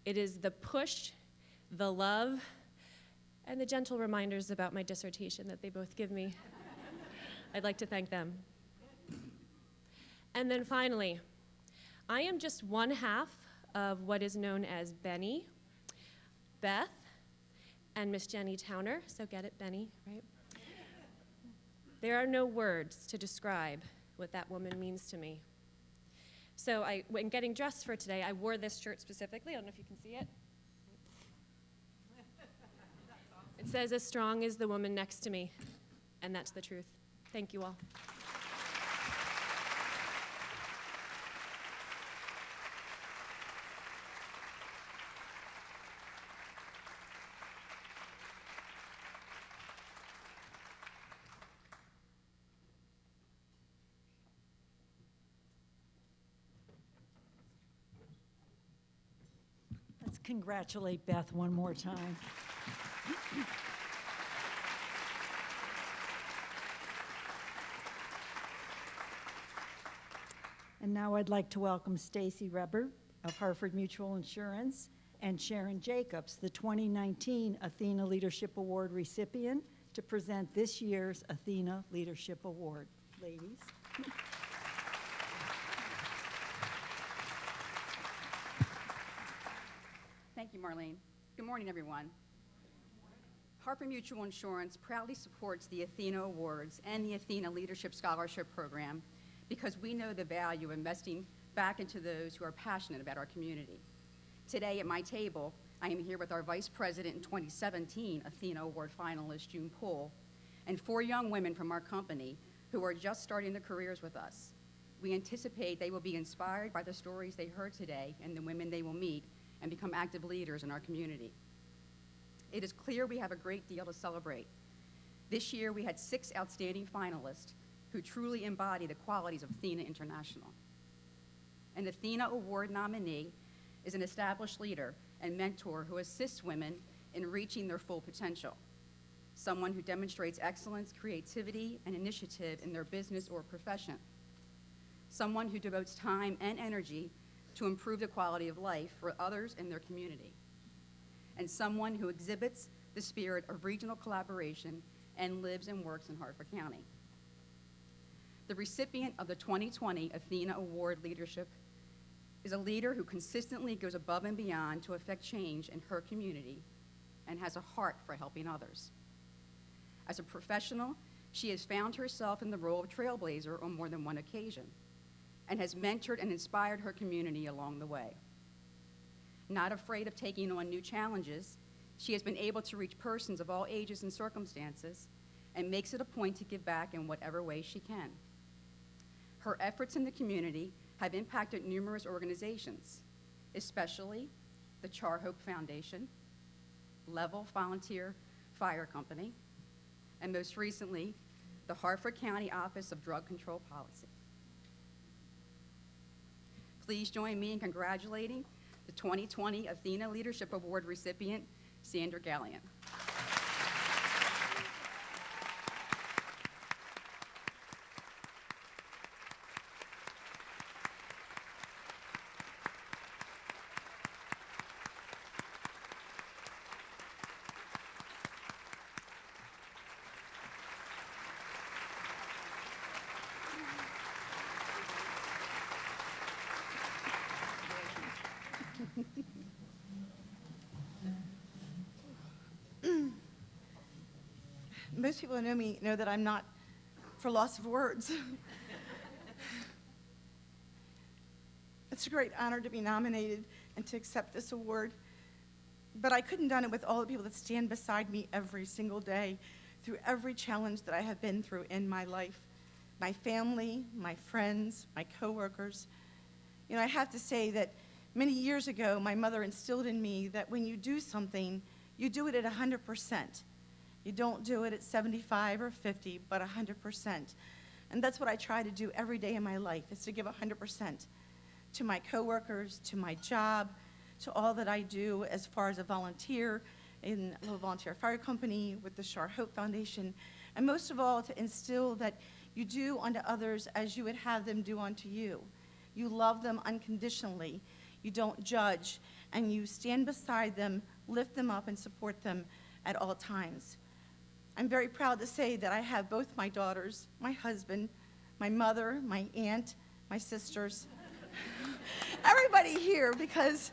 It is the push, the love, and the gentle reminders about my dissertation that they both give me. I'd like to thank them. And then finally, I am just one half of what is known as Benny, Beth, and Miss Jenny Towner, so get it, Benny, right? There are no words to describe what that woman means to me. So when getting dressed for today, I wore this shirt specifically. I don't know if you can see it. It says, "As strong as the woman next to me," and that's the truth. Thank you all. Let's congratulate Beth one more time. And now I'd like to welcome Stacy Reber of Hartford Mutual Insurance and Sharon Jacobs, the 2019 Athena Leadership Award recipient, to present this year's Athena Leadership Award. Ladies. Thank you, Marlene. Good morning, everyone. Hartford Mutual Insurance proudly supports the Athena Awards and the Athena Leadership Scholarship Program because we know the value of investing back into those who are passionate about our community. Today at my table, I am here with our Vice President and 2017 Athena Award finalist, June Poole, and 4 young women from our company who are just starting their careers with us. We anticipate they will be inspired by the stories they heard today and the women they will meet and become active leaders in our community. It is clear we have a great deal to celebrate. This year we had 6 outstanding finalists who truly embody the qualities of Athena International. An Athena Award nominee is an established leader and mentor who assists women in reaching their full potential. Someone who demonstrates excellence, creativity, and initiative in their business or profession. Someone who devotes time and energy to improve the quality of life for others in their community. And someone who exhibits the spirit of regional collaboration and lives and works in Hartford County. The recipient of the 2020 Athena Award Leadership is a leader who consistently goes above and beyond to affect change in her community and has a heart for helping others. As a professional, she has found herself in the role of trailblazer on more than one occasion and has mentored and inspired her community along the way. Not afraid of taking on new challenges, she has been able to reach persons of all ages and circumstances and makes it a point to give back in whatever way she can. Her efforts in the community have impacted numerous organizations, especially the Char Hope Foundation, Level Volunteer Fire Company, and most recently, the Hartford County Office of Drug Control Policy. Please join me in congratulating the 2020 Athena Leadership Award recipient, Sandra Gallion. Most people who know me know that I'm not for loss of words. It's a great honor to be nominated and to accept this award, but I couldn't have done it with all the people that stand beside me every single day through every challenge that I have been through in my life. My family, my friends, my coworkers. You know, I have to say that many years ago, my mother instilled in me that when you do something, you do it at 100%. You don't do it at 75 or 50, but 100%. And that's what I try to do every day in my life, is to give 100% to my coworkers, to my job, to all that I do as far as a volunteer in a little volunteer fire company with the Char Hope Foundation, and most of all, to instill that you do unto others as you would have them do unto you. You love them unconditionally. You don't judge, and you stand beside them, lift them up, and support them at all times. I'm very proud to say that I have both my daughters, my husband, my mother, my aunt, my sisters, everybody here, because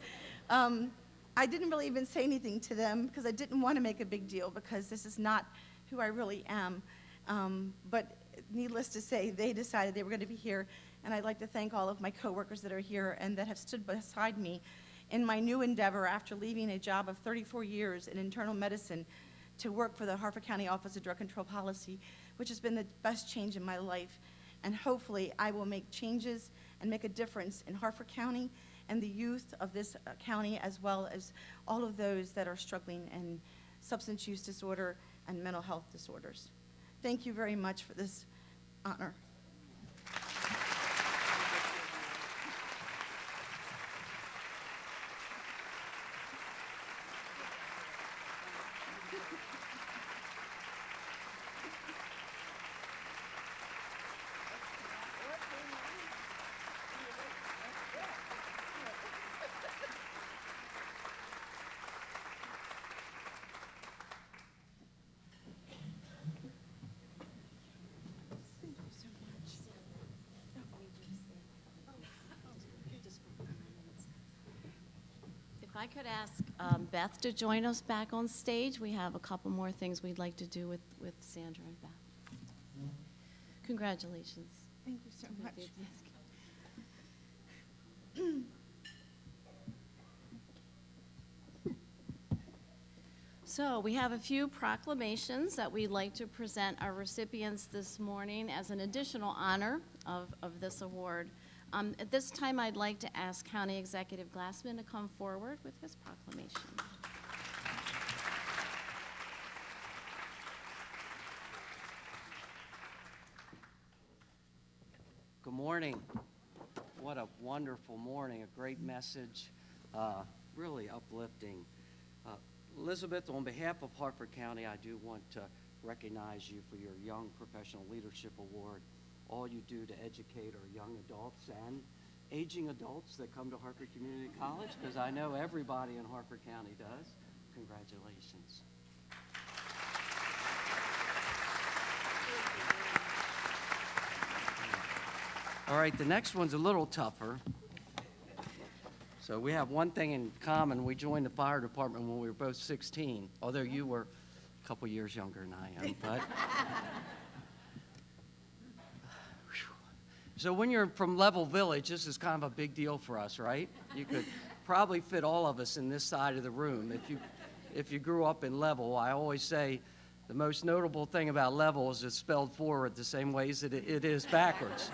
I didn't really even say anything to them because I didn't want to make a big deal, because this is not who I really am. But needless to say, they decided they were going to be here, and I'd like to thank all of my coworkers that are here and that have stood beside me in my new endeavor after leaving a job of 34 years in internal medicine to work for the Harford County Office of Drug Control Policy, which has been the best change in my life. And hopefully I will make changes and make a difference in Harford County and the youth of this county, as well as all of those that are struggling in substance use disorder and mental health disorders. Thank you very much for this honor. If I could ask Beth to join us back on stage, we have a couple more things we'd like to do with Sandra and Beth. Congratulations. Thank you so much. So we have a few proclamations that we'd like to present our recipients this morning as an additional honor of this award. At this time, I'd like to ask County Executive Glassman to come forward with his proclamation. Good morning. What a wonderful morning, a great message, really uplifting. Elizabeth, on behalf of Harford County, I do want to recognize you for your Young Professional Leadership Award. All you do to educate our young adults and aging adults that come to Harford Community College, because I know everybody in Harford County does. Congratulations. All right, the next one's a little tougher. So we have one thing in common. We joined the fire department when we were both 16, although you were a couple years younger than I am. But so when you're from Level Village, this is kind of a big deal for us, right? You could probably fit all of us in this side of the room if you grew up in Level. I always say the most notable thing about Level is it's spelled forward the same way as it is backwards.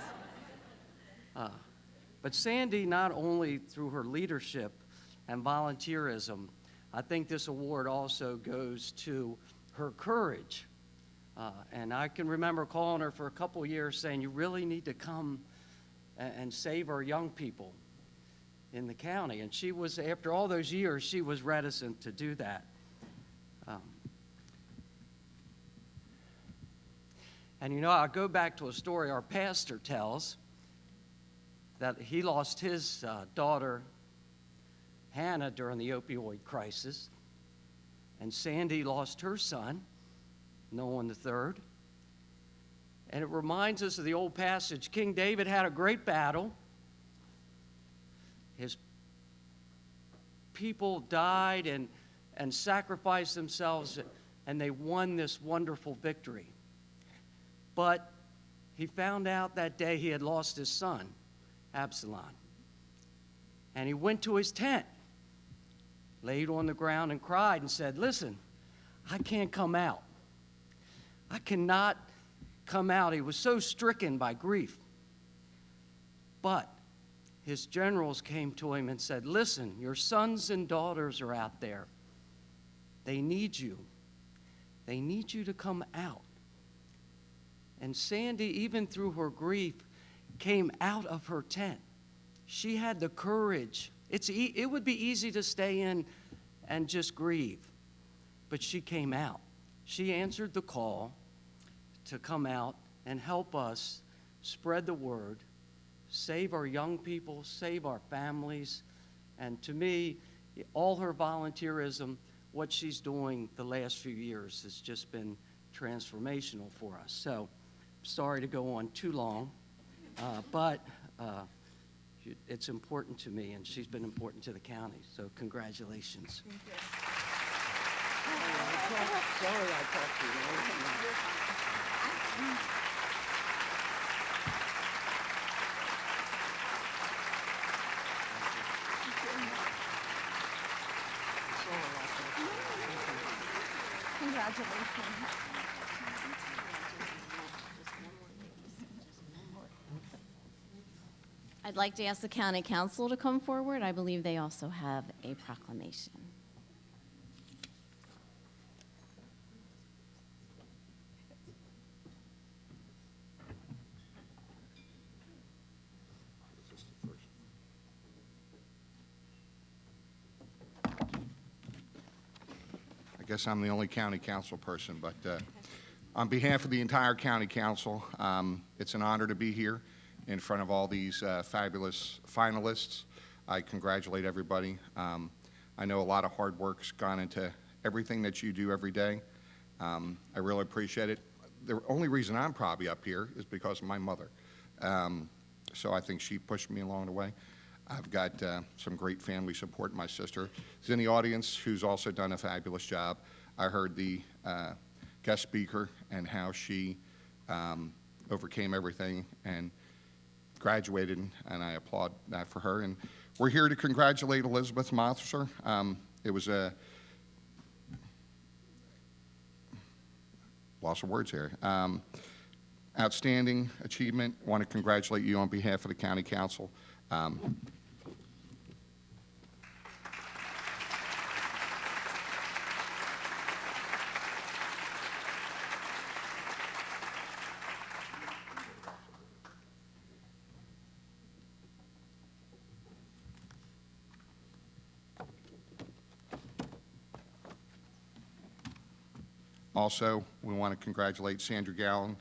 But Sandy, not only through her leadership and volunteerism, I think this award also goes to her courage. And I can remember calling her for a couple years saying, you really need to come and save our young people. in the county. And she was, after all those years, she was reticent to do that. And you know, I'll go back to a story our pastor tells, that he lost his daughter, Hannah, during the opioid crisis. And Sandy lost her son, Nolan III. And it reminds us of the old passage, King David had a great battle. His people died and sacrificed themselves, and they won this wonderful victory. But he found out that day he had lost his son, Absalom. And he went to his tent, laid on the ground and cried and said, listen, I can't come out. I cannot come out. He was so stricken by grief. But his generals came to him and said, listen, your sons and daughters are out there. They need you. They need you to come out. And Sandy, even through her grief, came out of her tent. She had the courage. It would be easy to stay in and just grieve, but she came out. She answered the call to come out and help us spread the word, save our young people, save our families. And to me, all her volunteerism, what she's doing the last few years has just been transformational for us. So, sorry to go on too long, but it's important to me, and she's been important to the county, so congratulations. Thank you. Sorry I talked to you. Congratulations. I'd like to ask the County Council to come forward. I believe they also have a proclamation. I guess I'm the only county council person, but on behalf of the entire county council, it's an honor to be here in front of all these fabulous finalists. I congratulate everybody. I know a lot of hard work's gone into everything that you do every day. I really appreciate it. The only reason I'm probably up here is because of my mother. So I think she pushed me along the way. I've got some great family support. My sister is in the audience, who's also done a fabulous job. I heard the guest speaker and how she overcame everything and graduated, and I applaud that for her. And we're here to congratulate Elizabeth Motherser. It was a loss of words here. Outstanding achievement. I want to congratulate you on behalf of the County Council. Also, we want to congratulate Sandra Gallen.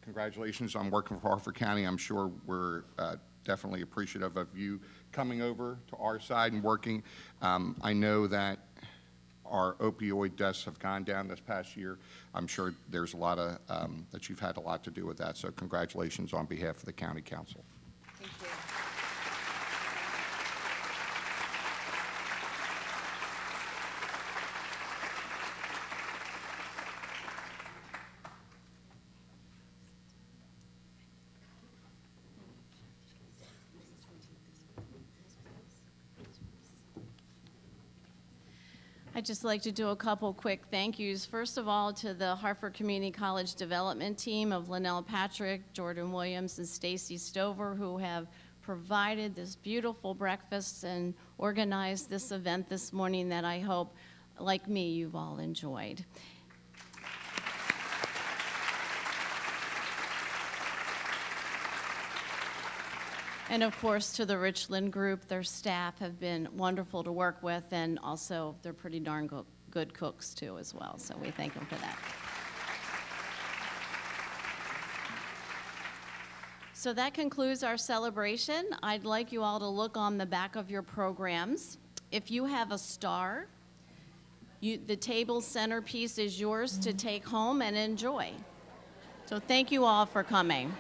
Congratulations on working for Harford County. I'm sure we're definitely appreciative of you coming over to our side and working. I know that our opioid deaths have gone down this past year. I'm sure there's a lot of, that you've had a lot to do with that. So congratulations on behalf of the County Council. Thank you. I'd just like to do a couple quick thank yous. First of all, to the Hartford Community College Development Team of Linnell Patrick, Jordan Williams, and Stacy Stover, who have provided this beautiful breakfast and organized this event this morning that I hope, like me, you've all enjoyed. And of course, to the Richlin group, their staff have been wonderful to work with, and also they're pretty darn good cooks too as well, so we thank them for that. So that concludes our celebration. I'd like you all to look on the back of your programs. If you have a star, the table centerpiece is yours to take home and enjoy. So thank you all for coming.